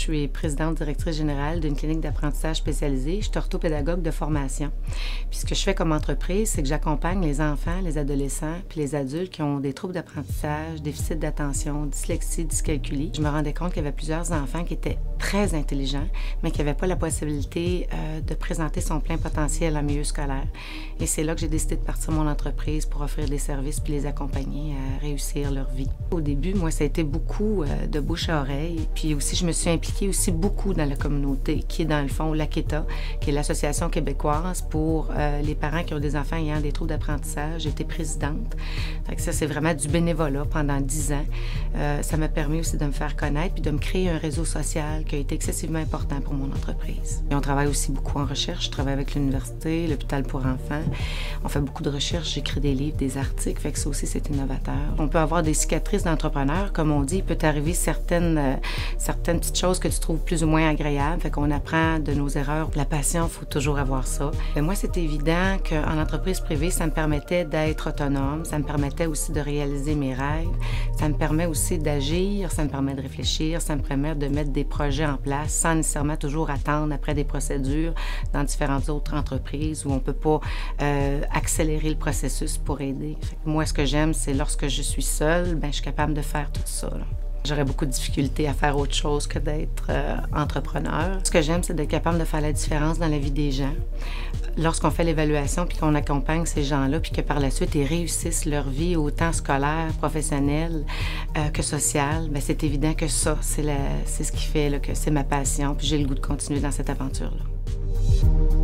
suis présidente directrice générale d'une clinique d'apprentissage spécialisée. Je suis orthopédagogue de formation. Puis ce que je fais comme entreprise, c'est que j'accompagne les enfants, les adolescents puis les adultes qui ont des troubles d'apprentissage, déficit d'attention, dyslexie, dyscalculie. Je me rendais compte qu'il y avait plusieurs enfants qui étaient très intelligents, mais qui n'avaient pas la possibilité de présenter son plein potentiel en milieu scolaire. Et c'est là que j'ai décidé de partir mon entreprise pour offrir des services puis les accompagner à réussir leur vie. Au début, moi, ça a été beaucoup de bouche à oreille. Puis aussi, je me suis impliquée aussi beaucoup dans la communauté, qui est dans le fond l'AQUETA, qui est l'Association québécoise pour les parents qui ont des enfants ayant des troubles d'apprentissage. J'étais présidente. Fait que ça, c'est vraiment du bénévolat pendant 10 ans. Ça m'a permis aussi de me faire connaître puis de me créer un réseau social qui a été excessivement important pour mon entreprise. Et on travaille aussi beaucoup en recherche. Je travaille avec l'université, l'hôpital pour enfants. On fait beaucoup de recherches. J'écris des livres, des articles. Fait que ça aussi, c'est innovateur. On peut avoir des cicatrices d'entrepreneur. Comme on dit, il peut t'arriver certaines petites choses que tu trouves plus ou moins agréables. Fait qu'on apprend de nos erreurs. La passion, il faut toujours avoir ça. Et moi, c'est évident qu'en entreprise privée, ça me permettait d'être autonome. Ça me permettait aussi de réaliser mes rêves. Ça me permet aussi d'agir. Ça me permet de réfléchir. Ça me permet de mettre des projets en place sans nécessairement toujours attendre après des procédures dans différentes autres entreprises où on ne peut pas accélérer le processus pour aider. Fait que moi, ce que j'aime, c'est lorsque je suis seule, bien, je suis capable de faire tout ça. J'aurais beaucoup de difficultés à faire autre chose que d'être entrepreneur. Ce que j'aime, c'est d'être capable de faire la différence dans la vie des gens. Lorsqu'on fait l'évaluation puis qu'on accompagne ces gens-là puis que par la suite, ils réussissent leur vie autant scolaire, professionnelle que sociale, bien, c'est évident que ça, c'est ce qui fait là, que c'est ma passion puis j'ai le goût de continuer dans cette aventure-là.